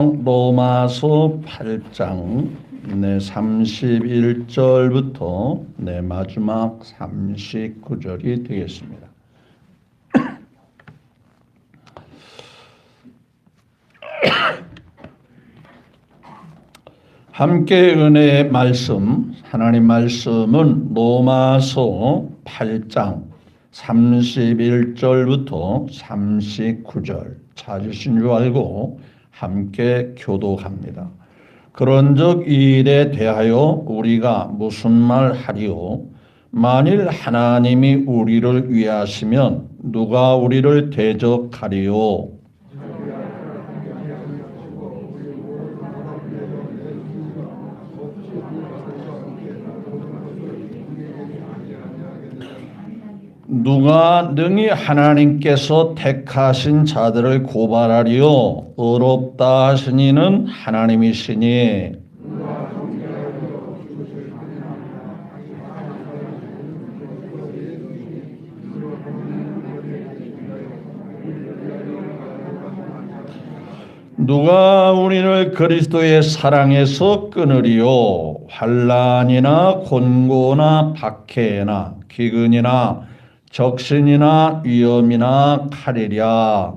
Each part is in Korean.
로마서 8장 31절부터 마지막 39절이 되겠습니다. 함께 은혜의 말씀, 하나님 말씀은 로마서 8장 31절부터 39절 찾으신 줄 알고 함께 교독합니다. 그런즉 이 일에 대하여 우리가 무슨 말 하리요? 만일 하나님이 우리를 위하시면 누가 우리를 대적하리요? 누가 능히 하나님께서 택하신 자들을 고발하리요? 의롭다 하신 이는 하나님이시니 누가 우리를 그리스도의 사랑에서 끊으리요? 환난이나 곤고나 박해나 기근이나 적신이나 위험이나 칼이랴.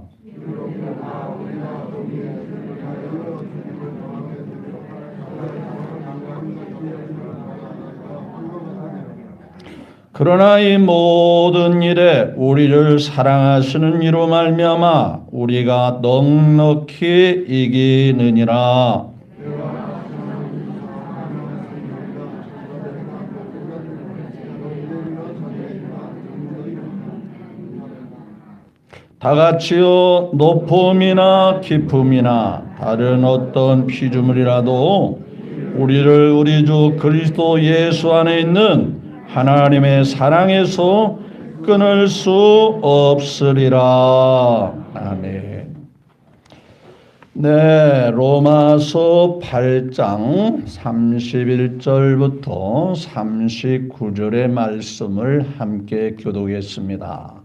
그러나 이 모든 일에 우리를 사랑하시는 이로 말미암아 우리가 넉넉히 이기느니라. 다같이요 높음이나 깊음이나 다른 어떤 피조물이라도 우리를 우리 주 그리스도 예수 안에 있는 하나님의 사랑에서 끊을 수 없으리라. 아멘. 네, 로마서 8장 31절부터 39절의 말씀을 함께 교독했습니다.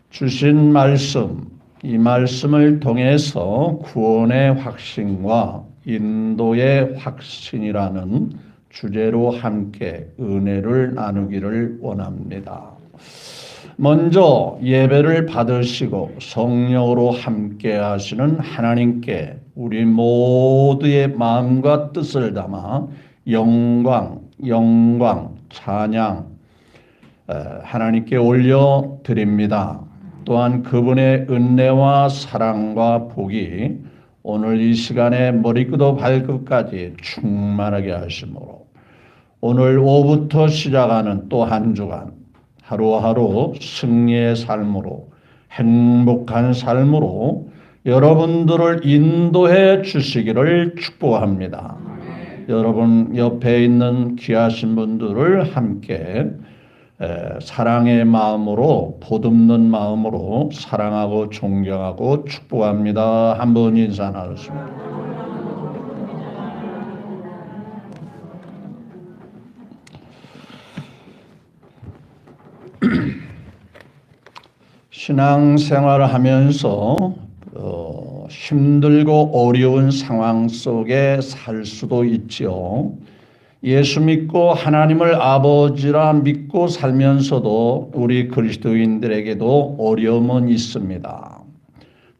주신 말씀, 이 말씀을 통해서 구원의 확신과 인도의 확신이라는 주제로 함께 은혜를 나누기를 원합니다. 먼저 예배를 받으시고 성령으로 함께 하시는 하나님께 우리 모두의 마음과 뜻을 담아 영광, 찬양 하나님께 올려드립니다. 또한 그분의 은혜와 사랑과 복이 오늘 이 시간에 머리끝부터 발끝까지 충만하게 하심으로 오늘 오후부터 시작하는 또 한 주간 하루하루 승리의 삶으로 행복한 삶으로 여러분들을 인도해 주시기를 축복합니다. 여러분 옆에 있는 귀하신 분들을 함께 사랑의 마음으로 보듬는 마음으로 사랑하고 존경하고 축복합니다. 한번 인사 나누십니다. 신앙생활을 하면서 힘들고 어려운 상황 속에 살 수도 있지요. 예수 믿고 하나님을 아버지라 믿고 살면서도 우리 그리스도인들에게도 어려움은 있습니다.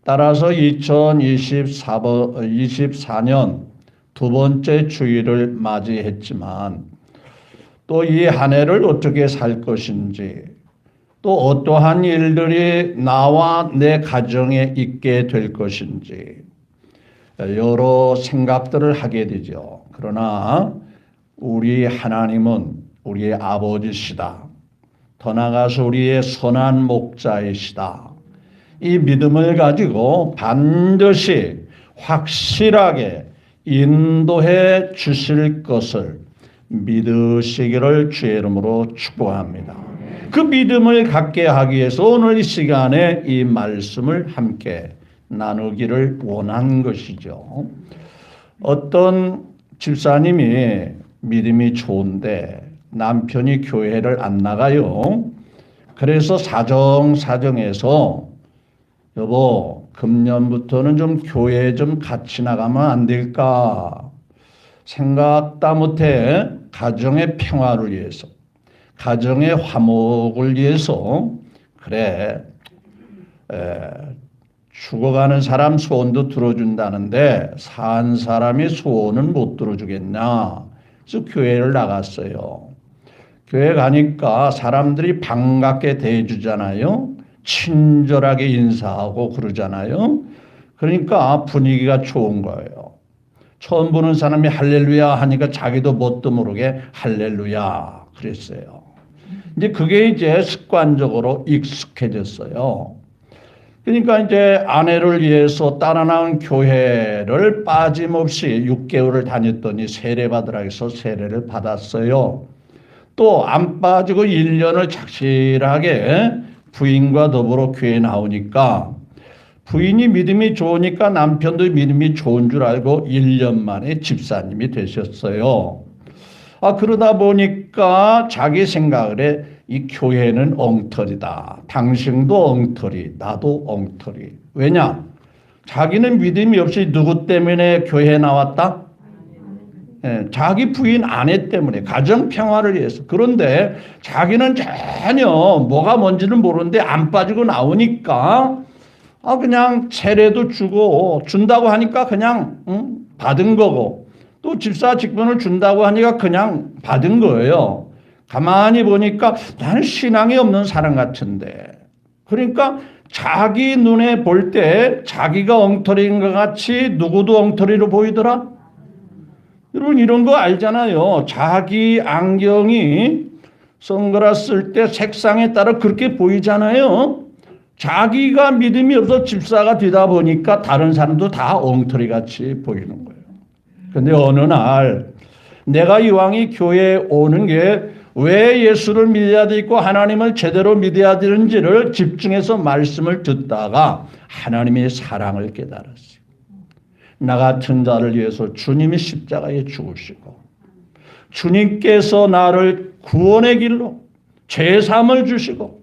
따라서 2024년 두 번째 주일을 맞이했지만 또 이 한 해를 어떻게 살 것인지 또 어떠한 일들이 나와 내 가정에 있게 될 것인지 여러 생각들을 하게 되죠. 그러나 우리 하나님은 우리의 아버지시다. 더 나아가서 우리의 선한 목자이시다. 이 믿음을 가지고 반드시 확실하게 인도해 주실 것을 믿으시기를 주의 이름으로 축복합니다. 그 믿음을 갖게 하기 위해서 오늘 이 시간에 이 말씀을 함께 나누기를 원한 것이죠. 어떤 집사님이 믿음이 좋은데 남편이 교회를 안 나가요. 그래서 사정사정해서 여보, 금년부터는 좀 교회 좀 같이 나가면 안 될까? 생각다 못해 가정의 평화를 위해서, 가정의 화목을 위해서, 그래, 죽어가는 사람 소원도 들어준다는데 산 사람의 소원은 못 들어주겠냐? 그래서 교회를 나갔어요. 교회 가니까 사람들이 반갑게 대해주잖아요. 친절하게 인사하고 그러잖아요. 그러니까 분위기가 좋은 거예요. 처음 보는 사람이 할렐루야 하니까 자기도 뭣도 모르게 할렐루야 그랬어요. 이제 그게 이제 습관적으로 익숙해졌어요. 그러니까 이제 아내를 위해서 따라 나온 교회를 빠짐없이 6개월을 다녔더니 세례받으라 해서 세례를 받았어요. 또 안 빠지고 1년을 착실하게 부인과 더불어 교회에 나오니까 부인이 믿음이 좋으니까 남편도 믿음이 좋은 줄 알고 1년 만에 집사님이 되셨어요. 그러다 보니까 자기 생각을 해. 이 교회는 엉터리다. 당신도 엉터리, 나도 엉터리. 왜냐? 자기는 믿음이 없이 누구 때문에 교회에 나왔다? 자기 부인 아내 때문에 가정 평화를 위해서. 그런데 자기는 전혀 뭐가 뭔지는 모르는데 안 빠지고 나오니까 그냥 세례도 주고 준다고 하니까 그냥 받은 거고 또 집사 직분을 준다고 하니까 그냥 받은 거예요. 가만히 보니까 나는 신앙이 없는 사람 같은데 그러니까 자기 눈에 볼 때 자기가 엉터리인 것 같이 누구도 엉터리로 보이더라. 여러분 이런 거 알잖아요. 자기 안경이 선글라스 쓸 때 색상에 따라 그렇게 보이잖아요. 자기가 믿음이 없어 집사가 되다 보니까 다른 사람도 다 엉터리 같이 보이는 거예요. 근데 어느 날 내가 이왕이 교회에 오는 게 왜 예수를 믿어야 되고 하나님을 제대로 믿어야 되는지를 집중해서 말씀을 듣다가 하나님의 사랑을 깨달았어요. 나 같은 자를 위해서 주님이 십자가에 죽으시고 주님께서 나를 구원의 길로 죄사함을 주시고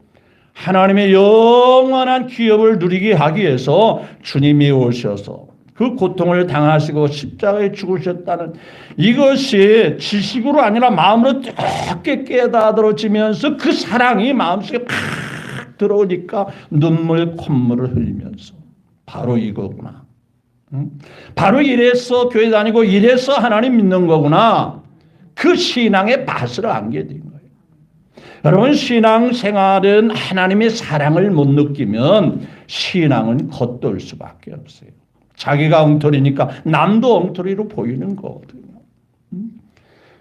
하나님의 영원한 기업을 누리게 하기 위해서 주님이 오셔서 그 고통을 당하시고 십자가에 죽으셨다는 이것이 지식으로 아니라 마음으로 뜨겁게 깨달아지면서 그 사랑이 마음속에 팍 들어오니까 눈물 콧물을 흘리면서 바로 이거구나. 바로 이래서 교회 다니고 이래서 하나님 믿는 거구나. 그 신앙의 맛을 알게 된 거예요. 여러분 신앙생활은 하나님의 사랑을 못 느끼면 신앙은 겉돌 수밖에 없어요. 자기가 엉터리니까 남도 엉터리로 보이는 거거든요.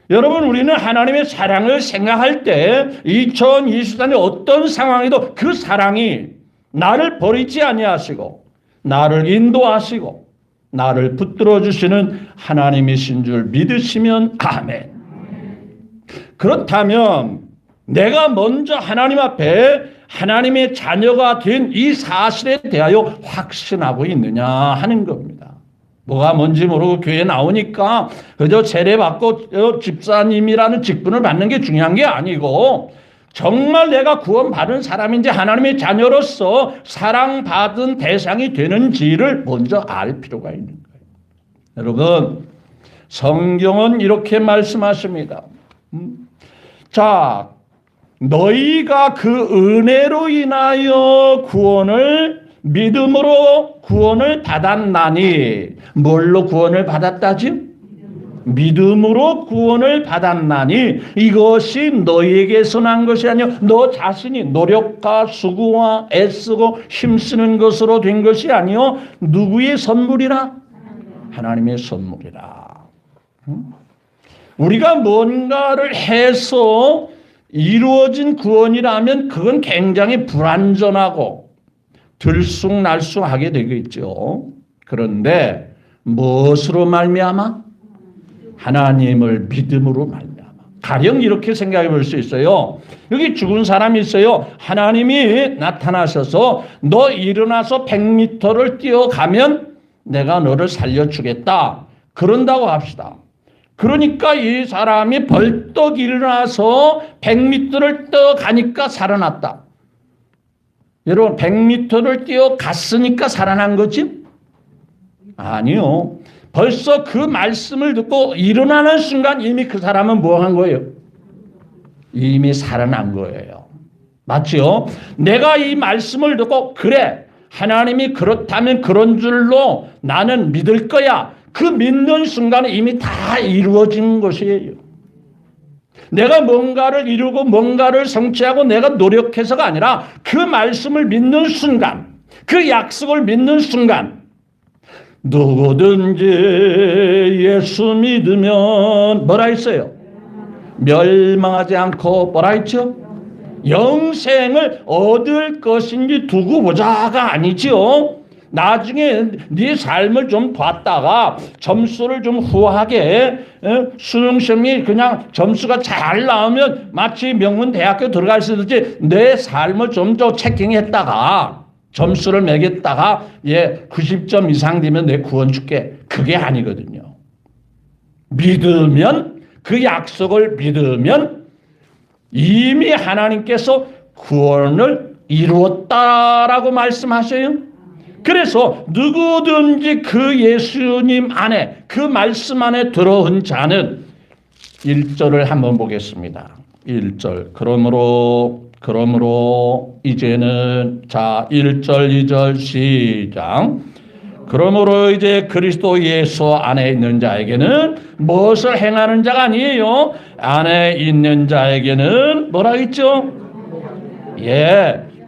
여러분 우리는 하나님의 사랑을 생각할 때 2024년에 어떤 상황에도 그 사랑이 나를 버리지 아니하시고 나를 인도하시고 나를 붙들어 주시는 하나님이신 줄 믿으시면 아멘. 그렇다면 내가 먼저 하나님 앞에 하나님의 자녀가 된 이 사실에 대하여 확신하고 있느냐 하는 겁니다. 뭐가 뭔지 모르고 교회에 나오니까 그저 세례받고 집사님이라는 직분을 받는 게 중요한 게 아니고 정말 내가 구원받은 사람인지 하나님의 자녀로서 사랑받은 대상이 되는지를 먼저 알 필요가 있는 거예요. 여러분 성경은 이렇게 말씀하십니다. 자, 너희가 그 은혜로 인하여 믿음으로 구원을 받았나니. 뭘로 구원을 받았다지? 믿음으로 구원을 받았나니 이것이 너희에게서 난 것이 아니요 너 자신이 노력과 수고와 애쓰고 힘쓰는 것으로 된 것이 아니요 누구의 선물이라? 하나님의 선물이라. 우리가 뭔가를 해서 이루어진 구원이라면 그건 굉장히 불완전하고 들쑥날쑥하게 되겠죠. 그런데 무엇으로 말미암아? 하나님을 믿음으로 말미암아. 가령 이렇게 생각해 볼 수 있어요. 여기 죽은 사람이 있어요. 하나님이 나타나셔서 너 일어나서 100m를 뛰어가면 내가 너를 살려주겠다. 그런다고 합시다. 그러니까 이 사람이 벌떡 일어나서 100m를 떠가니까 살아났다. 여러분 100m를 뛰어갔으니까 살아난 거지? 아니요. 벌써 그 말씀을 듣고 일어나는 순간 이미 그 사람은 뭐 한 거예요? 이미 살아난 거예요. 맞죠? 내가 이 말씀을 듣고 그래 하나님이 그렇다면 그런 줄로 나는 믿을 거야. 그 믿는 순간에 이미 다 이루어진 것이에요. 내가 뭔가를 이루고 뭔가를 성취하고 내가 노력해서가 아니라 그 말씀을 믿는 순간, 그 약속을 믿는 순간 누구든지 예수 믿으면 뭐라 했어요? 멸망하지 않고 뭐라 했죠? 영생을 얻을 것인지 두고 보자가 아니죠. 나중에 네 삶을 좀 봤다가 점수를 좀 후하게 수능 시험이 그냥 점수가 잘 나오면 마치 명문대학교 들어갈 수 있듯이 내 삶을 좀 더 체킹했다가 점수를 매겼다가 90점 이상 되면 내 구원 줄게. 그게 아니거든요. 믿으면 그 약속을 믿으면 이미 하나님께서 구원을 이루었다라고 말씀하셔요. 그래서 누구든지 그 예수님 안에 그 말씀 안에 들어온 자는 1절을 한번 보겠습니다. 1절 그러므로 이제는 자 1절 2절 시작. 그러므로 이제 그리스도 예수 안에 있는 자에게는 무엇을 행하는 자가 아니에요. 안에 있는 자에게는 뭐라 했죠?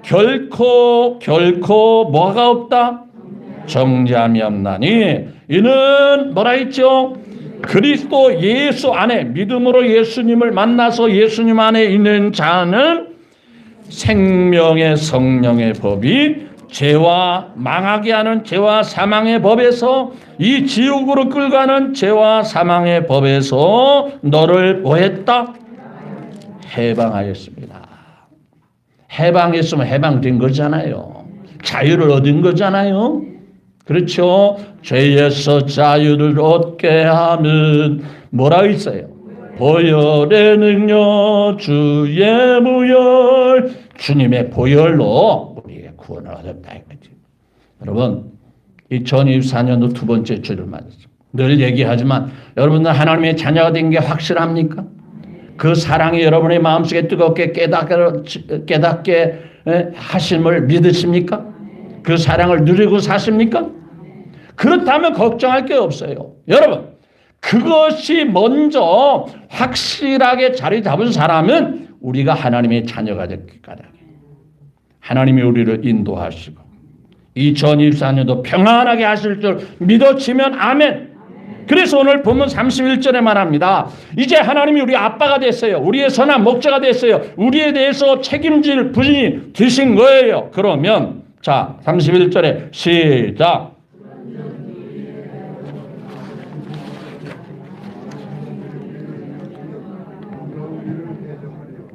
결코 뭐가 없다? 정죄함이 없나니 이는 뭐라 했죠? 그리스도 예수 안에 믿음으로 예수님을 만나서 예수님 안에 있는 자는 생명의 성령의 법이 죄와 망하게 하는 죄와 사망의 법에서 이 지옥으로 끌어가는 죄와 사망의 법에서 너를 뭐했다? 해방하였습니다. 해방했으면 해방된 거잖아요. 자유를 얻은 거잖아요. 그렇죠? 죄에서 자유를 얻게 하면 뭐라 있어요? 보혈의 능력 주의 보혈 주님의 보혈로 우리의 구원을 얻었다 이거지. 여러분 2024년도 두 번째 주를 맞았습니다. 늘 얘기하지만 여러분들 하나님의 자녀가 된 게 확실합니까? 그 사랑이 여러분의 마음속에 뜨겁게 깨닫게 하심을 믿으십니까? 그 사랑을 누리고 사십니까? 그렇다면 걱정할 게 없어요. 여러분 그것이 먼저 확실하게 자리 잡은 사람은 우리가 하나님의 자녀가 됐기 까닭에 하나님이 우리를 인도하시고 2024년도 평안하게 하실 줄 믿어지면 아멘. 그래서 오늘 본문 31절에 말합니다. 이제 하나님이 우리 아빠가 됐어요. 우리의 선한 목자가 됐어요. 우리에 대해서 책임질 분이 되신 거예요. 그러면 자 31절에 시작.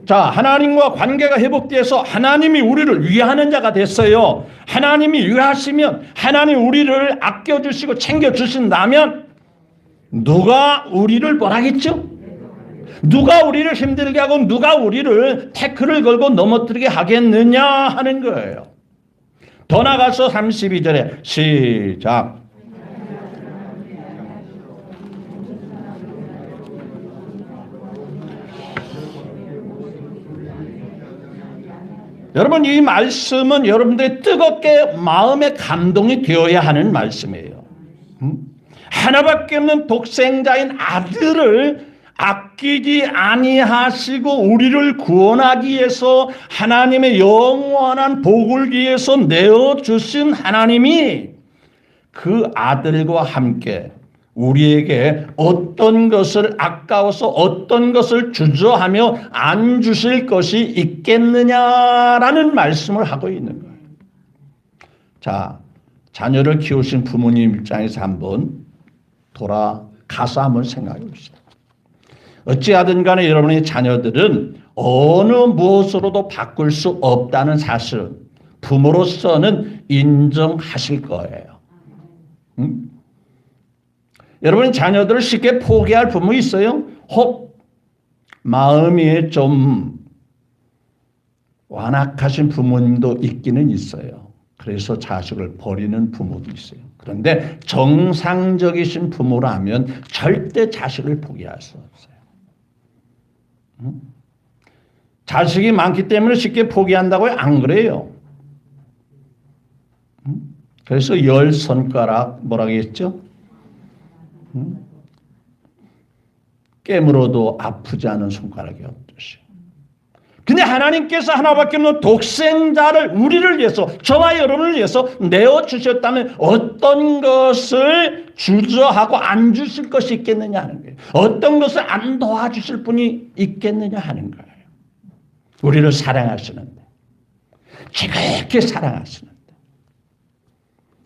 자, 하나님과 관계가 회복돼서 하나님이 우리를 위하는 자가 됐어요. 하나님이 위하시면 하나님 우리를 아껴주시고 챙겨주신다면 누가 우리를 뭐라겠죠? 누가 우리를 힘들게 하고 누가 우리를 태클을 걸고 넘어뜨리게 하겠느냐 하는 거예요. 더 나가서 32절에 시작. 여러분 이 말씀은 여러분들의 뜨겁게 마음에 감동이 되어야 하는 말씀이에요. 하나밖에 없는 독생자인 아들을 아끼지 아니하시고 우리를 구원하기 위해서 하나님의 영원한 복을 위해서 내어주신 하나님이 그 아들과 함께 우리에게 어떤 것을 아까워서 어떤 것을 주저하며 안 주실 것이 있겠느냐라는 말씀을 하고 있는 거예요. 자, 자녀를 키우신 부모님 입장에서 한번 돌아가서 한번 생각해 보시죠. 어찌하든 간에 여러분의 자녀들은 어느 무엇으로도 바꿀 수 없다는 사실은 부모로서는 인정하실 거예요. 여러분 자녀들을 쉽게 포기할 부모 있어요? 혹 마음이 좀 완악하신 부모님도 있기는 있어요. 그래서 자식을 버리는 부모도 있어요. 그런데 정상적이신 부모라면 절대 자식을 포기할 수 없어요. 자식이 많기 때문에 쉽게 포기한다고요? 안 그래요. 그래서 10손가락 뭐라고 했죠? 깨물어도 아프지 않은 손가락이 없듯이. 근데 하나님께서 하나밖에 없는 독생자를 우리를 위해서, 저와 여러분을 위해서 내어주셨다면 어떤 것을 주저하고 안 주실 것이 있겠느냐 하는 거예요. 어떤 것을 안 도와주실 분이 있겠느냐 하는 거예요. 우리를 사랑하시는데, 지극히 사랑하시는데.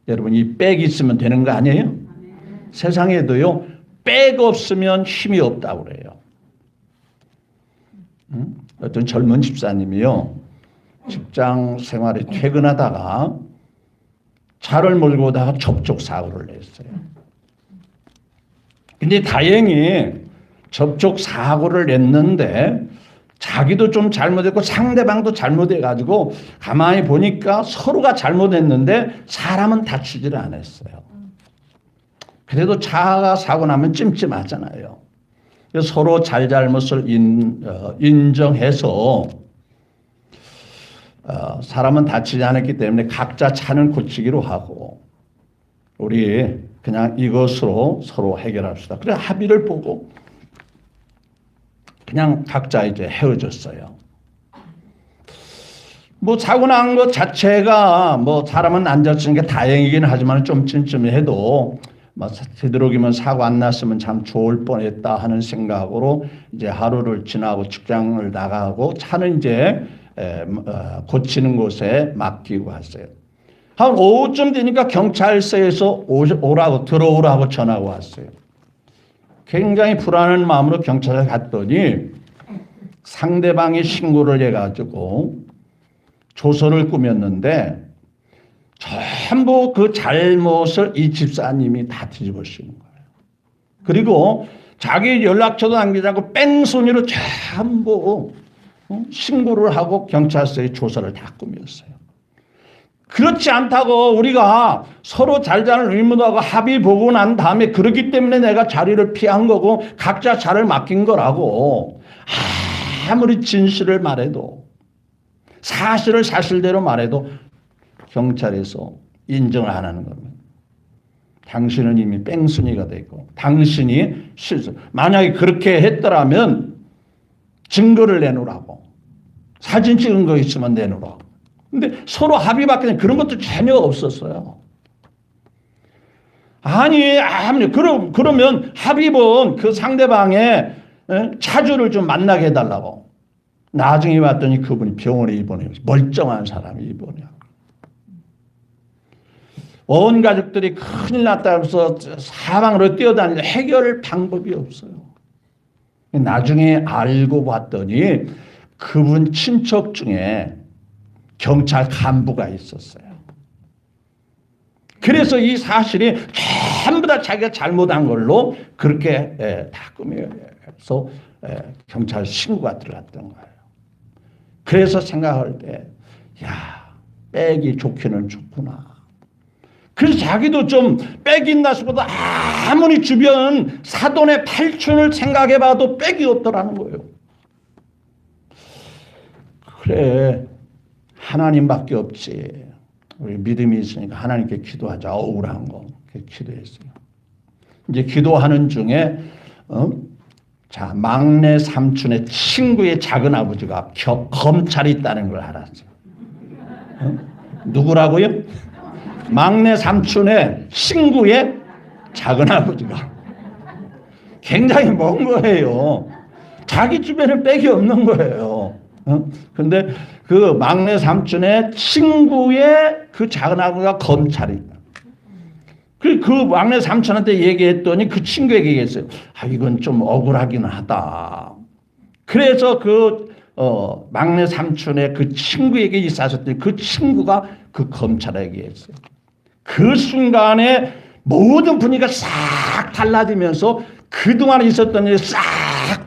여러분, 이 빽이 있으면 되는 거 아니에요? 세상에도요, 빽 없으면 힘이 없다고 그래요. 어떤 젊은 집사님이요, 직장 생활에 퇴근하다가 차를 몰고 오다가 접촉 사고를 냈어요. 근데 다행히 접촉 사고를 냈는데 자기도 좀 잘못했고 상대방도 잘못해가지고 가만히 보니까 서로가 잘못했는데 사람은 다치지를 않았어요. 그래도 차가 사고 나면 찜찜하잖아요. 서로 잘잘못을 인정해서 사람은 다치지 않았기 때문에 각자 차는 고치기로 하고 우리 그냥 이것으로 서로 해결합시다. 그래 합의를 보고 그냥 각자 이제 헤어졌어요. 뭐 사고 난 것 자체가 뭐 사람은 안 다치는 게 다행이긴 하지만 좀 찜찜해도 되도록이면 사고 안 났으면 참 좋을 뻔했다 하는 생각으로 이제 하루를 지나고 직장을 나가고 차는 이제 고치는 곳에 맡기고 왔어요. 한 오후쯤 되니까 경찰서에서 들어오라고 전화가 왔어요. 굉장히 불안한 마음으로 경찰에 갔더니 상대방이 신고를 해가지고 조서를 꾸몄는데 전부 그 잘못을 이 집사님이 다 뒤집어씌운 거예요. 그리고 자기 연락처도 남기지 않고 뺑소니로 전부 신고를 하고 경찰서에 조서를 다 꾸몄어요. 그렇지 않다고 우리가 서로 잘잘을 의무하고 합의 보고 난 다음에 그렇기 때문에 내가 자리를 피한 거고 각자 자를 맡긴 거라고 아무리 진실을 말해도 사실을 사실대로 말해도 경찰에서 인정을 안 하는 겁니다. 당신은 이미 뺑소니가 되고 당신이 실수. 만약에 그렇게 했더라면 증거를 내놓으라고. 사진 찍은 거 있으면 내놓으라고. 근데 서로 합의밖에 그런 것도 전혀 없었어요. 아니 그러면 합의본 그 상대방의 차주를 좀 만나게 해달라고. 나중에 왔더니 그분이 병원에 입원해요. 멀쩡한 사람이 입원해요. 온 가족들이 큰일 났다고 해서 사방으로 뛰어다니는데 해결 방법이 없어요. 나중에 알고 봤더니 그분 친척 중에 경찰 간부가 있었어요. 그래서 이 사실이 전부 다 자기가 잘못한 걸로 그렇게 다 꾸며서 경찰 신고가 들어갔던 거예요. 그래서 생각할 때, 야, 빽이 좋기는 좋구나. 그래서 자기도 좀 빽이 있나 싶어도 아무리 주변 사돈의 팔촌을 생각해봐도 빽이 없더라는 거예요. 그래, 하나님밖에 없지. 우리 믿음이 있으니까 하나님께 기도하자. 억울한 거. 기도했어요. 이제 기도하는 중에 자, 막내 삼촌의 친구의 작은 아버지가 검찰이 있다는 걸 알았어요. 누구라고요? 막내 삼촌의 친구의 작은 아버지가. 굉장히 먼 거예요. 자기 주변에 빽이 없는 거예요. 근데 그 막내 삼촌의 친구의 그 작은 아버지가 검찰이 있다. 그 막내 삼촌한테 얘기했더니 그 친구에게 얘기했어요. 이건 좀 억울하긴 하다. 그래서 막내 삼촌의 그 친구에게 있었더니 그 친구가 그 검찰에 얘기했어요. 그 순간에 모든 분위기가 싹 달라지면서 그동안 있었던 일이 싹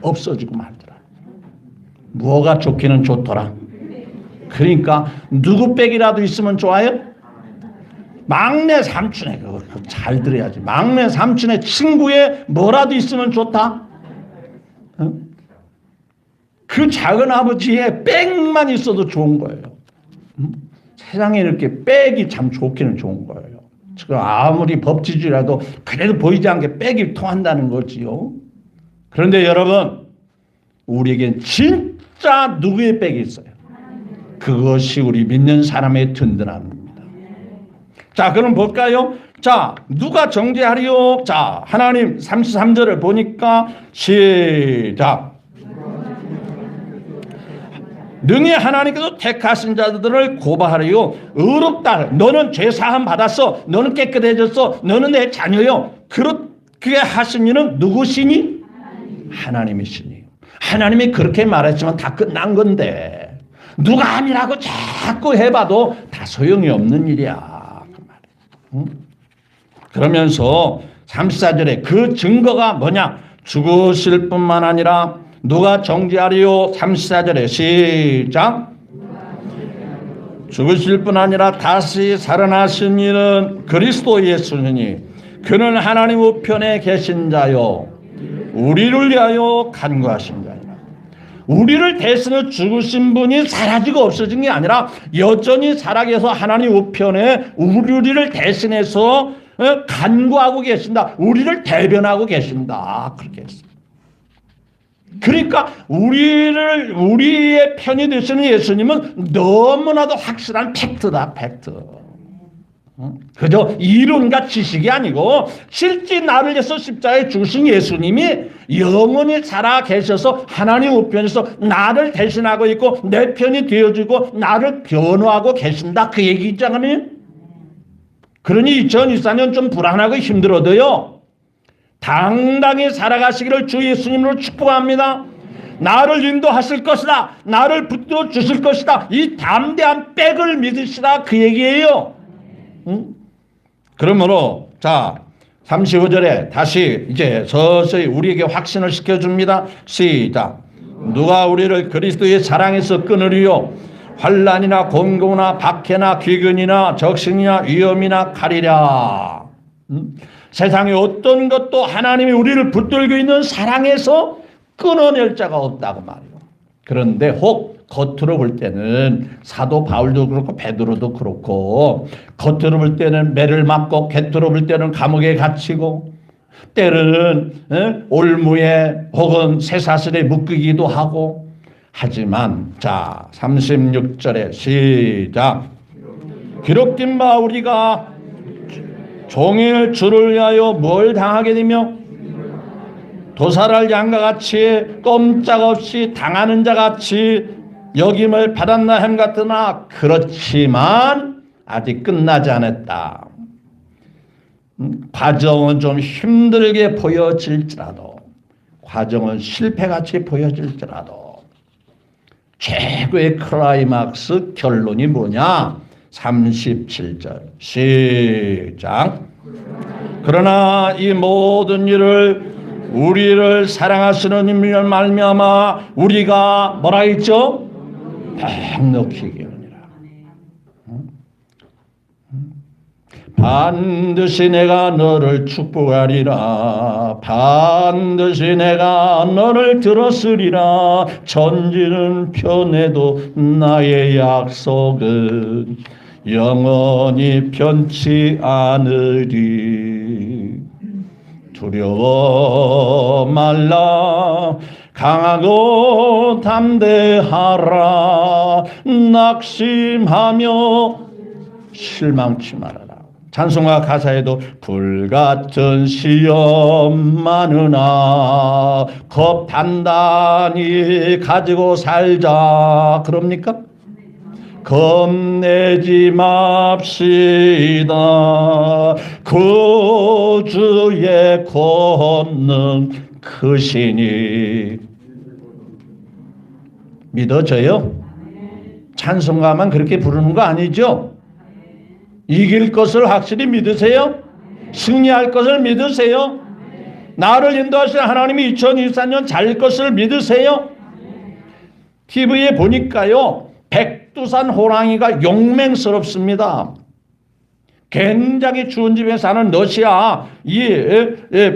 없어지고 말더라. 뭐가 좋기는 좋더라. 그러니까 누구 백이라도 있으면 좋아요? 막내 삼촌의 그거 잘 들어야지. 막내 삼촌의 친구의 뭐라도 있으면 좋다. 어? 그 작은 아버지의 백만 있어도 좋은 거예요. 세상에 이렇게 백이 참 좋기는 좋은 거예요. 지금 아무리 법지주의라도 그래도 보이지 않게 백이 통한다는 거지요. 그런데 여러분, 우리에겐 진짜 누구의 백이 있어요? 그것이 우리 믿는 사람의 든든함입니다. 자, 그럼 볼까요? 자, 누가 정죄하리요? 자, 하나님 33절을 보니까 시작. 능히 하나님께서 택하신 자들을 고발하리요. 의롭다. 너는 죄사함 받았어. 너는 깨끗해졌어. 너는 내 자녀요. 그렇게 하신 이는 누구시니? 하나님이시니. 하나님이 그렇게 말했지만 다 끝난 건데 누가 아니라고 자꾸 해봐도 다 소용이 없는 일이야. 그 말이에요. 그러면서 34절에 그 증거가 뭐냐? 죽으실 뿐만 아니라 누가 정죄하리요? 34절에 시작. 죽으실 뿐 아니라 다시 살아나신 이는 그리스도 예수니니 그는 하나님 우편에 계신 자요 우리를 위하여 간구하신 자니라. 우리를 대신해 죽으신 분이 사라지고 없어진 게 아니라 여전히 살아계셔서 하나님 우편에 우리를 대신해서 간구하고 계신다. 우리를 대변하고 계신다. 그렇게 했어요. 그러니까 우리의 편이 되시는 예수님은 너무나도 확실한 팩트다. 팩트. 그저 이론과 지식이 아니고 실제 나를 위해서 십자가에 죽으신 예수님이 영원히 살아 계셔서 하나님 우편에서 나를 대신하고 있고 내 편이 되어주고 나를 변호하고 계신다. 그 얘기 있잖아요. 그러니 2024년 좀 불안하고 힘들어도요, 당당히 살아가시기를 주 예수님으로 축복합니다. 나를 인도하실 것이다. 나를 붙들어 주실 것이다. 이 담대한 백을 믿으시라. 그 얘기예요. 그러므로 자 35절에 다시 이제 서서히 우리에게 확신을 시켜줍니다. 시작. 누가 우리를 그리스도의 사랑에서 끊으리요? 환난이나 곤고나 박해나 귀근이나 적신이나 위험이나 칼이랴. 세상에 어떤 것도 하나님이 우리를 붙들고 있는 사랑에서 끊어낼 자가 없다고 말이에요. 그런데 혹 겉으로 볼 때는 사도 바울도 그렇고 베드로도 그렇고 겉으로 볼 때는 매를 맞고 겉으로 볼 때는 감옥에 갇히고 때로는 올무에 혹은 쇠사슬에 묶이기도 하고 하지만 자 36절에 시작. 기록된 바 우리가 종일 주를 위하여 뭘 당하게 되며 도살할 양과 같이 꼼짝없이 당하는 자 같이 여김을 받았나 햄 같으나 그렇지만 아직 끝나지 않았다. 과정은 좀 힘들게 보여질지라도 과정은 실패같이 보여질지라도 최고의 클라이막스 결론이 뭐냐? 37절 시작. 그러나 이 모든 일을 우리를 사랑하시는 이름으로 말미암아 우리가 뭐라 했죠? 넉넉히 이기느니라. 반드시 내가 너를 축복하리라. 반드시 내가 너를 들었으리라. 천지는 변해도 나의 약속은 영원히 변치 않으리. 두려워 말라. 강하고 담대하라. 낙심하며 실망치 말아라. 찬송가 가사에도 불같은 시험 많으나 겁 단단히 가지고 살자. 그럽니까? 겁내지 맙시다. 구주의 권능 크시니. 믿어져요? 찬송가만 그렇게 부르는 거 아니죠? 이길 것을 확실히 믿으세요? 승리할 것을 믿으세요? 나를 인도하시는 하나님이 2024년 잘 것을 믿으세요? TV에 보니까요, 백두산 호랑이가 용맹스럽습니다. 굉장히 추운 집에 사는 러시아,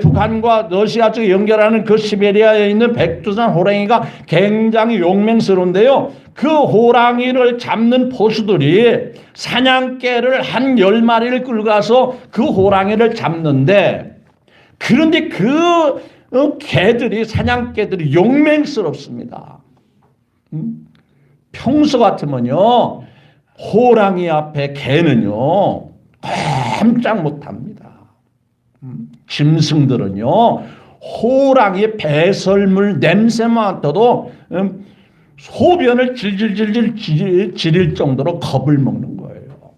북한과 러시아 쪽 연결하는 그 시베리아에 있는 백두산 호랑이가 굉장히 용맹스러운데요. 그 호랑이를 잡는 포수들이 사냥개를 한 10마리를 끌고 가서 그 호랑이를 잡는데, 그런데 그 개들이, 사냥개들이 용맹스럽습니다. 평소 같으면요, 호랑이 앞에 개는요, 꼼짝 못합니다. 짐승들은요, 호랑이 배설물 냄새만 맡아도 소변을 질질 지릴 정도로 겁을 먹는 거예요.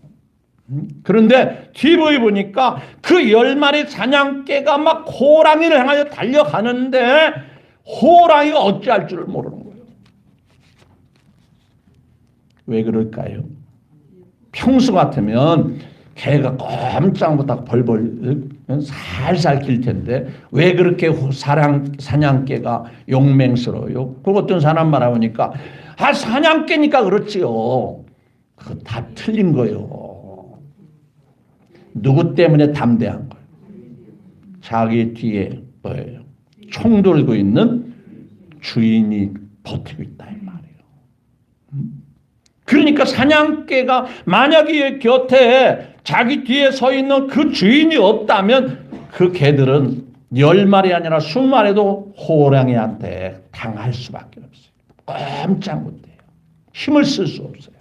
그런데 뒤에 보니까 그 10마리 사냥개가 막 호랑이를 향하여 달려가는데 호랑이가 어찌할 줄을 모르는 거예요. 왜 그럴까요? 평소 같으면 개가 꼼짝 못하고 벌벌 살살 길 텐데 왜 그렇게 사냥개가 용맹스러워요? 그리고 어떤 사람 말하니까 사냥개니까 그렇지요. 그거 다 틀린 거예요. 누구 때문에 담대한 거예요? 자기 뒤에 뭐예요? 총 들고 있는 주인이 버티고 있다 이 말이에요. 그러니까 사냥개가 만약에 곁에 자기 뒤에 서 있는 그 주인이 없다면 그 개들은 10마리 아니라 20마리도 호랑이한테 당할 수밖에 없어요. 꼼짝 못해요. 힘을 쓸 수 없어요.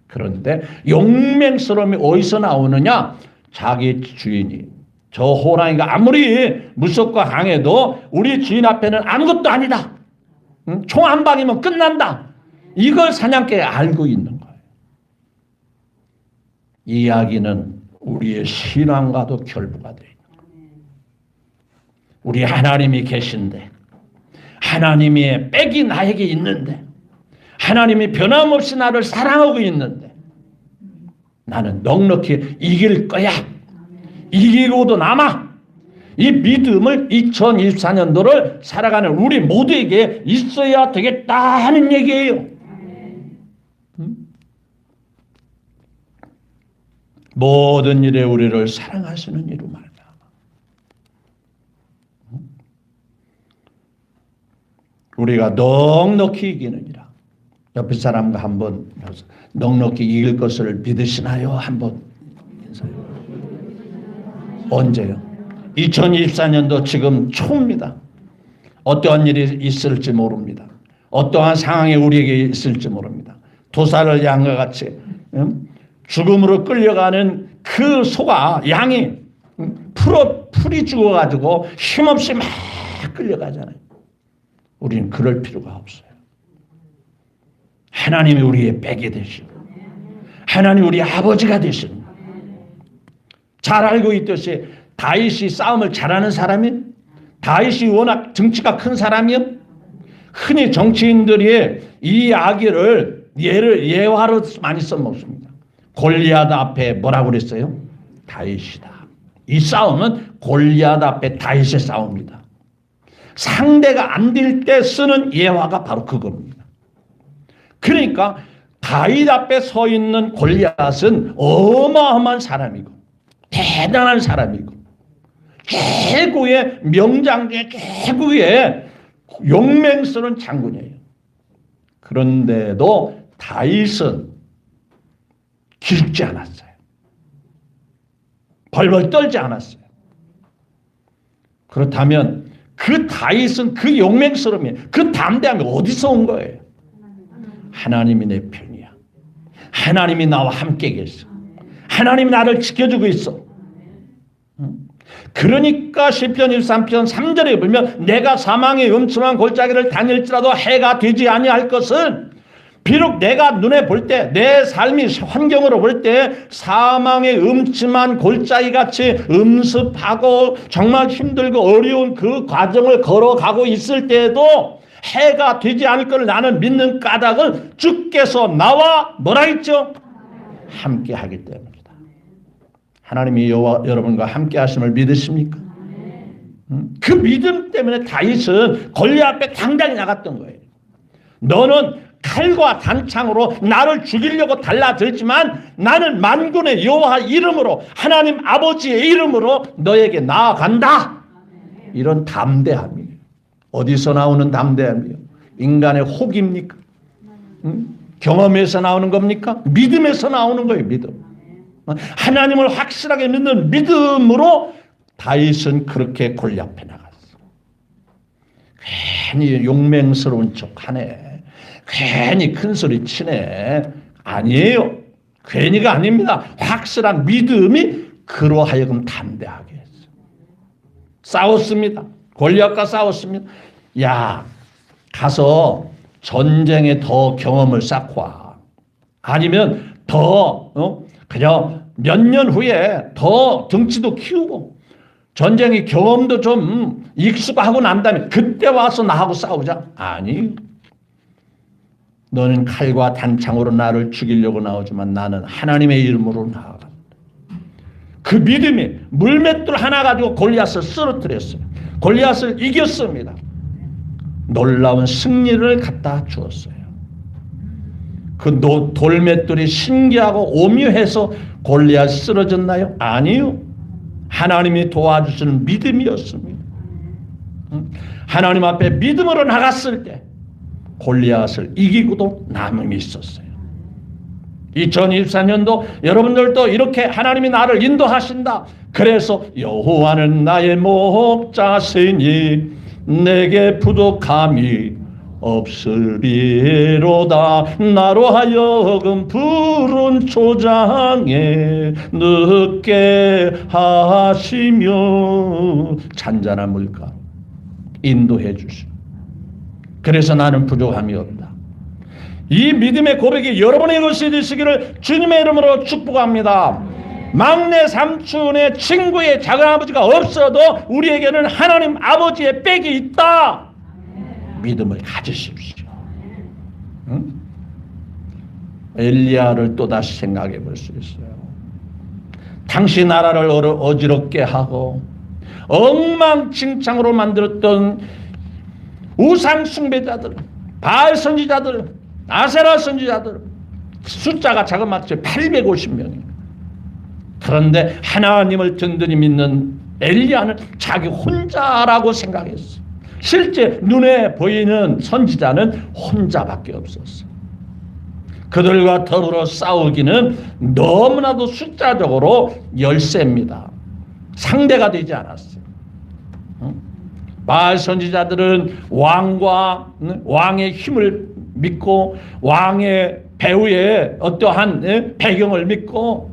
그런데 용맹스러움이 어디서 나오느냐? 자기 주인이, 저 호랑이가 아무리 무섭고 강해도 우리 주인 앞에는 아무것도 아니다. 총 한 방이면 끝난다. 이걸 사냥개가 알고 있는 거예요. 이 이야기는 우리의 신앙과도 결부가 되어 있는 거예요. 우리 하나님이 계신데, 하나님의 빽이 나에게 있는데, 하나님이 변함없이 나를 사랑하고 있는데 나는 넉넉히 이길 거야. 이기고도 남아. 이 믿음을 2024년도를 살아가는 우리 모두에게 있어야 되겠다 하는 얘기예요. 모든 일에 우리를 사랑하시는 이로 말미암아 우리가 넉넉히 이기느니라. 옆에 사람과 한번 넉넉히 이길 것을 믿으시나요? 한번 인사해. 언제요? 2024년도 지금 초입니다. 어떠한 일이 있을지 모릅니다. 어떠한 상황이 우리에게 있을지 모릅니다. 도사를 양과 같이 죽음으로 끌려가는 그 소가, 양이 풀이 죽어가지고 힘없이 막 끌려가잖아요. 우리는 그럴 필요가 없어요. 하나님이 우리의 빽이 되시고 하나님 우리 아버지가 되시는, 잘 알고 있듯이 다윗이 싸움을 잘하는 사람이, 다윗이 워낙 덩치가 큰 사람이요. 흔히 정치인들이 이 이야기를 예화로 많이 써먹습니다. 골리앗 앞에 뭐라고 그랬어요? 다윗이다. 이 싸움은 골리앗 앞에 다윗의 싸움이다. 상대가 안 될 때 쓰는 예화가 바로 그겁니다. 그러니까 다윗 앞에 서 있는 골리앗은 어마어마한 사람이고 대단한 사람이고 최고의 명장 중에 최고의 용맹스러운 장군이에요. 그런데도 다윗은 기죽지 않았어요. 벌벌 떨지 않았어요. 그렇다면 그 다윗은 그 용맹스러움이, 그 담대함이 어디서 온 거예요? 하나님이 내 편이야. 하나님이 나와 함께 계셔. 하나님이 나를 지켜주고 있어. 그러니까 시편 13편 3절에 보면 내가 사망의 음침한 골짜기를 다닐지라도 해가 되지 아니할 것은, 비록 내가 눈에 볼 때, 내 삶이 환경으로 볼 때 사망의 음침한 골짜기같이 음습하고 정말 힘들고 어려운 그 과정을 걸어가고 있을 때에도 해가 되지 않을 걸 나는 믿는 까닭은 주께서 나와 뭐라 했죠? 함께 하기 때문이다. 하나님이 여러분과 함께 하심을 믿으십니까? 그 믿음 때문에 다윗은 골리앗 앞에 당당히 나갔던 거예요. 너는 칼과 단창으로 나를 죽이려고 달라들지만 나는 만군의 여호와 이름으로 하나님 아버지의 이름으로 너에게 나아간다. 이런 담대함이에요. 어디서 나오는 담대함이에요? 인간의 혹입니까? 경험에서 나오는 겁니까? 믿음에서 나오는 거예요. 믿음. 하나님을 확실하게 믿는 믿음으로 다윗은 그렇게 골리앗에 나갔어. 괜히 용맹스러운 척하네. 괜히 큰 소리 치네. 아니에요. 괜히가 아닙니다. 확실한 믿음이 그로 하여금 담대하게 했어요. 싸웠습니다. 골리앗과 싸웠습니다. 야, 가서 전쟁에 더 경험을 쌓고 와. 아니면 더 그냥 몇 년 후에 더 덩치도 키우고 전쟁의 경험도 좀 익숙하고 난 다음에 그때 와서 나하고 싸우자. 아니, 너는 칼과 단창으로 나를 죽이려고 나오지만 나는 하나님의 이름으로 나아간다. 그 믿음이 물맷돌 하나 가지고 골리앗을 쓰러뜨렸어요. 골리앗을 이겼습니다. 놀라운 승리를 갖다 주었어요. 그 돌맷돌이 신기하고 오묘해서 골리앗이 쓰러졌나요? 아니요. 하나님이 도와주시는 믿음이었습니다. 하나님 앞에 믿음으로 나갔을 때 골리앗을 이기고도 남음이 있었어요. 2024년도 여러분들도 이렇게 하나님이 나를 인도하신다. 그래서 여호와는 나의 목자시니 내게 부족함이 없으리로다. 나로 하여금 푸른 초장에 늦게 하시며 잔잔한 물가 인도해 주시오. 그래서 나는 부족함이 없다. 이 믿음의 고백이 여러분의 것이 되시기를 주님의 이름으로 축복합니다. 막내 삼촌의 친구의 작은아버지가 없어도 우리에게는 하나님 아버지의 백이 있다. 믿음을 가지십시오. 응? 엘리야를 또다시 생각해 볼 수 있어요. 당시 나라를 어지럽게 하고 엉망진창으로 만들었던 우상 숭배자들, 바알 선지자들, 아세라 선지자들 숫자가 자그마치 850명이에요. 그런데 하나님을 든든히 믿는 엘리야는 자기 혼자라고 생각했어. 실제 눈에 보이는 선지자는 혼자밖에 없었어. 그들과 더불어 싸우기는 너무나도 숫자적으로 열세입니다. 상대가 되지 않았어요. 바알 선지자들은 왕의 힘을 믿고 왕의 배후에 어떠한 배경을 믿고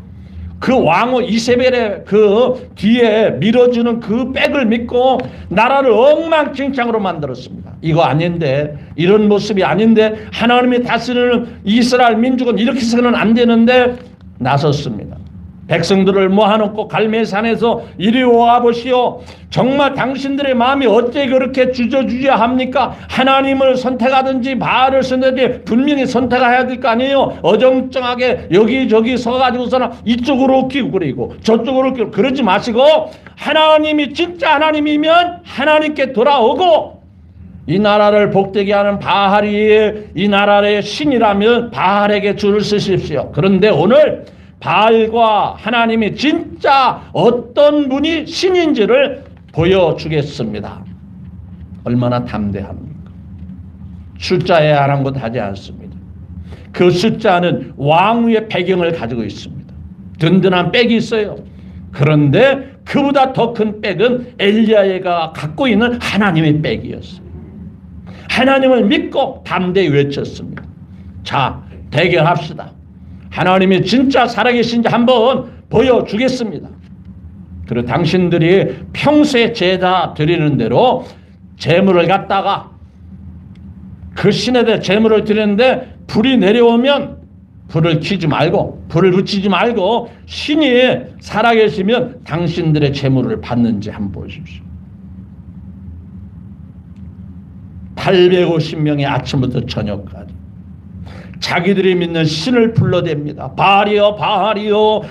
그 왕후 이세벨의 그 뒤에 밀어주는 그 백을 믿고 나라를 엉망진창으로 만들었습니다. 이거 아닌데, 이런 모습이 아닌데, 하나님이 다스리는 이스라엘 민족은 이렇게 해서는 안 되는데 나섰습니다. 백성들을 모아놓고 갈멜산에서 이리 와보시오. 정말 당신들의 마음이 어째 그렇게 주저주저합니까? 하나님을 선택하든지 바알을 선택하든지 분명히 선택해야 될 거 아니에요. 어정쩡하게 여기저기 서가지고서는 이쪽으로 기울이고 저쪽으로 기울이고 그러지 마시고 하나님이 진짜 하나님이면 하나님께 돌아오고 이 나라를 복되게 하는 바알이 이 나라의 신이라면 바알에게 줄을 서십시오. 그런데 오늘 바알과 하나님이 진짜 어떤 분이 신인지를 보여주겠습니다. 얼마나 담대합니까? 숫자에 아랑곳하지 않습니다. 그 숫자는 왕위의 배경을 가지고 있습니다. 든든한 백이 있어요. 그런데 그보다 더 큰 백은 엘리야가 갖고 있는 하나님의 백이었어요. 하나님을 믿고 담대히 외쳤습니다. 자, 대결합시다. 하나님이 진짜 살아계신지 한번 보여주겠습니다. 그리고 당신들이 평소에 제사 드리는 대로 제물을 갖다가 그 신에 대해 제물을 드리는데 불이 내려오면 불을 켜지 말고 불을 붙이지 말고 신이 살아계시면 당신들의 제물을 받는지 한번 보십시오. 850명이 아침부터 저녁까지 자기들이 믿는 신을 불러댑니다. 바알이여 바알이여,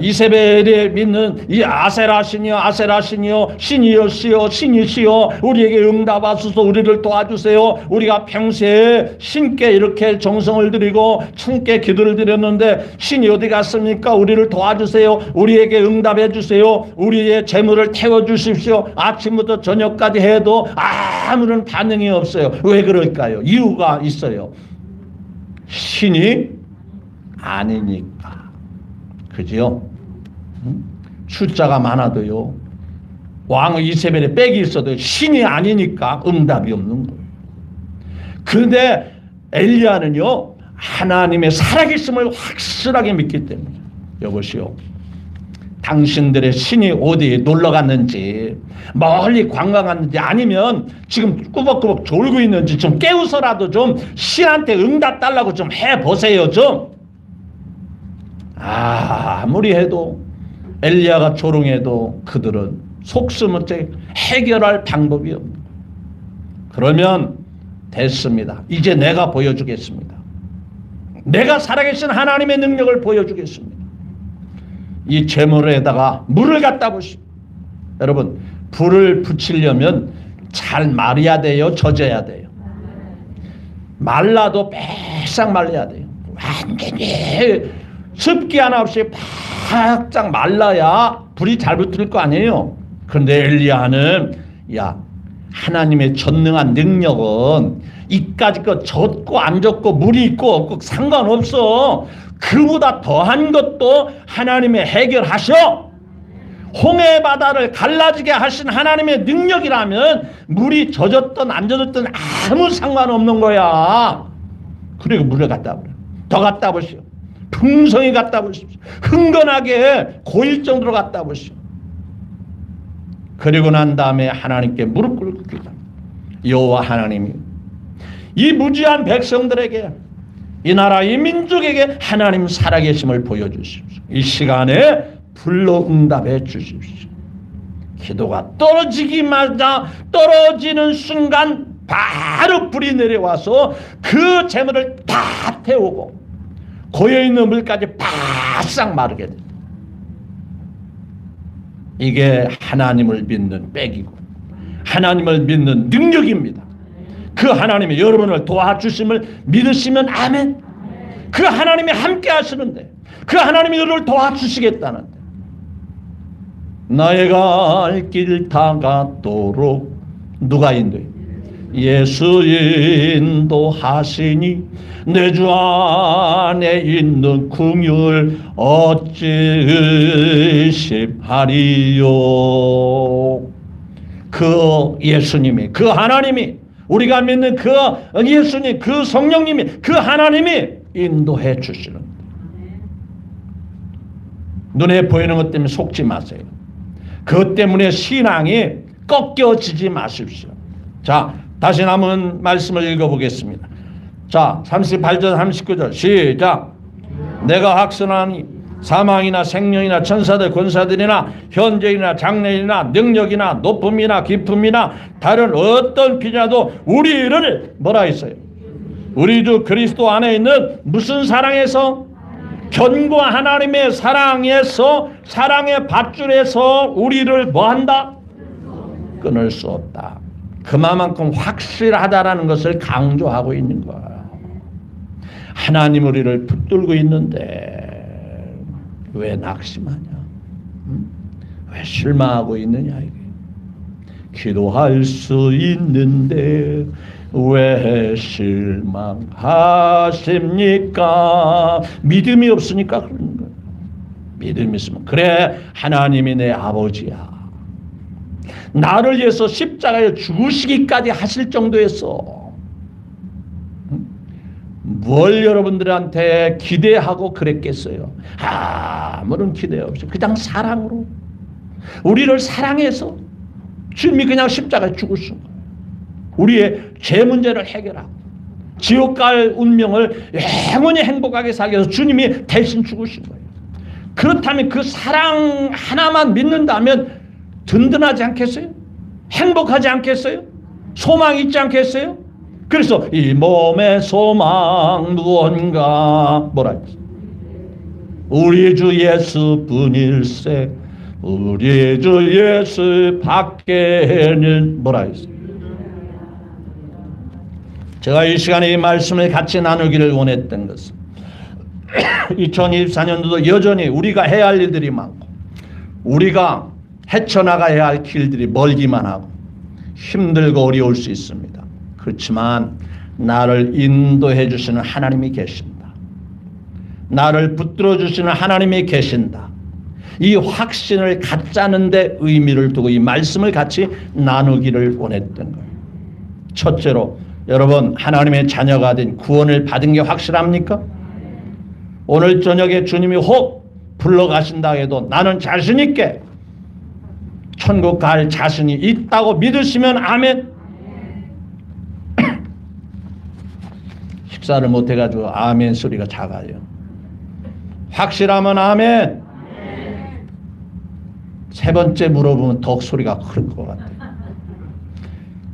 이세벨이 믿는 이 아세라 신이여 아세라 신이여, 신이여 시여 신이시여, 우리에게 응답하소서, 우리를 도와주세요. 우리가 평소에 신께 이렇게 정성을 드리고 신께 기도를 드렸는데 신이 어디 갔습니까? 우리를 도와주세요. 우리에게 응답해 주세요. 우리의 재물을 태워주십시오. 아침부터 저녁까지 해도 아무런 반응이 없어요. 왜 그럴까요? 이유가 있어요. 신이 아니니까. 그죠? 숫자가 많아도요, 왕 이세벨에 빽이 있어도 신이 아니니까 응답이 없는 거예요. 그런데 엘리야는요, 하나님의 살아계심을 확실하게 믿기 때문에, 이것이요, 당신들의 신이 어디에 놀러 갔는지, 멀리 관광 갔는지, 아니면 지금 꾸벅꾸벅 졸고 있는지 좀 깨우서라도 좀 신한테 응답 달라고 좀 해보세요. 좀. 아무리 해도, 엘리야가 조롱해도 그들은 속수무책 해결할 방법이 없는 거예요. 그러면 됐습니다. 이제 내가 보여주겠습니다. 내가 살아계신 하나님의 능력을 보여주겠습니다. 이 재물에다가 물을 갖다 보십시오. 여러분, 불을 붙이려면 잘 말아야 돼요? 젖어야 돼요? 말라도 바싹 말려야 돼요. 완전히 습기 하나 없이 바짝 말라야 불이 잘 붙을 거 아니에요. 그런데 엘리야는, 야, 하나님의 전능한 능력은 이까지 거 젖고 안 젖고 물이 있고 없고 상관없어. 그보다 더한 것도 하나님의 해결하셔. 홍해 바다를 갈라지게 하신 하나님의 능력이라면 물이 젖었든 안 젖었든 아무 상관없는 거야. 그리고 물을 갖다 버려. 더 갖다 보시오. 풍성히 갖다 보십시오. 흥건하게 고일 정도로 갖다 보시오. 그리고 난 다음에 하나님께 무릎 꿇고 기도합니다. 여호와 하나님이 이 무지한 백성들에게, 이 나라 이 민족에게 하나님 살아계심을 보여주십시오. 이 시간에 불로 응답해 주십시오. 기도가 떨어지기마다 떨어지는 순간 바로 불이 내려와서 그 재물을 다 태우고 고여있는 물까지 바싹 마르게 됩니다. 이게 하나님을 믿는 빽이고 하나님을 믿는 능력입니다. 그 하나님이 여러분을 도와주심을 믿으시면 아멘. 그 하나님이 함께 하시는데, 그 하나님이 너를 도와주시겠다는데, 나의 갈 길 다가도록 누가 인도해? 예수 인도하시니 내 주 안에 있는 궁율 어찌 십하리요. 그 예수님이, 그 하나님이, 우리가 믿는 그 예수님, 그 성령님이, 그 하나님이 인도해 주시는, 눈에 보이는 것 때문에 속지 마세요. 그것 때문에 신앙이 꺾여지지 마십시오. 자, 다시 남은 말씀을 읽어보겠습니다. 자, 38절 39절 시작. 내가 확신하니 사망이나 생명이나 천사들 권사들이나 현재이나 장래이나 능력이나 높음이나 깊음이나 다른 어떤 피자도 우리를 뭐라 했어요? 우리 주 그리스도 안에 있는 무슨 사랑에서? 견고한 하나님의 사랑에서, 사랑의 밧줄에서 우리를 뭐한다? 끊을 수 없다. 그만큼 확실하다라는 것을 강조하고 있는 거야. 하나님 우리를 붙들고 있는데 왜 낙심하냐? 왜 실망하고 있느냐? 이게. 기도할 수 있는데 왜 실망하십니까? 믿음이 없으니까 그러는 거예요. 믿음이 있으면, 그래, 하나님이 내 아버지야. 나를 위해서 십자가에 죽으시기까지 하실 정도였어. 뭘 여러분들한테 기대하고 그랬겠어요? 아무런 기대 없이 그냥 사랑으로, 우리를 사랑해서 주님이 그냥 십자가에 죽으신 거예요. 우리의 죄 문제를 해결하고 지옥 갈 운명을 영원히 행복하게 살기 위해서 주님이 대신 죽으신 거예요. 그렇다면 그 사랑 하나만 믿는다면 든든하지 않겠어요? 행복하지 않겠어요? 소망이 있지 않겠어요? 그래서 이 몸의 소망 무언가 뭐라 했지? 우리 주 예수뿐일세. 우리 주 예수 밖에는 뭐라 했어? 제가 이 시간에 이 말씀을 같이 나누기를 원했던 것은 2024년도도 여전히 우리가 해야 할 일들이 많고 우리가 헤쳐나가야 할 길들이 멀기만 하고 힘들고 어려울 수 있습니다. 그렇지만 나를 인도해 주시는 하나님이 계신다. 나를 붙들어 주시는 하나님이 계신다. 이 확신을 갖자는 데 의미를 두고 이 말씀을 같이 나누기를 원했던 거예요. 첫째로 여러분 하나님의 자녀가 된 구원을 받은 게 확실합니까? 오늘 저녁에 주님이 혹 불러가신다 해도 나는 자신 있게 천국 갈 자신이 있다고 믿으시면 아멘. 식사를 못해가지고 아멘 소리가 작아요. 확실하면 아멘. 세 번째 물어보면 더욱 소리가 클 것 같아요.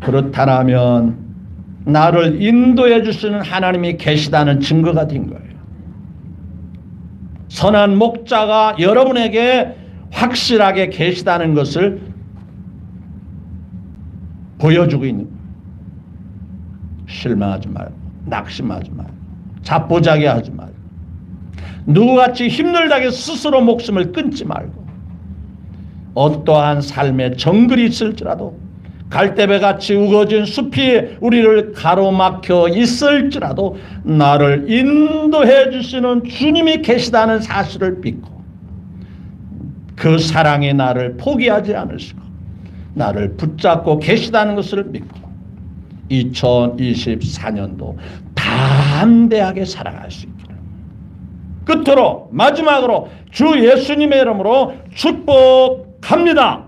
그렇다면 나를 인도해 주시는 하나님이 계시다는 증거가 된 거예요. 선한 목자가 여러분에게 확실하게 계시다는 것을 보여주고 있는 거예요. 실망하지 말고 낙심하지 말고 자포자기하지 말고 누구같이 힘들다고 스스로 목숨을 끊지 말고 어떠한 삶의 정글이 있을지라도 갈대배같이 우거진 숲이 우리를 가로막혀 있을지라도 나를 인도해 주시는 주님이 계시다는 사실을 믿고 그 사랑이 나를 포기하지 않으시고 나를 붙잡고 계시다는 것을 믿고 2024년도 담대하게 살아갈 수 있기를 끝으로 마지막으로 주 예수님의 이름으로 축복합니다.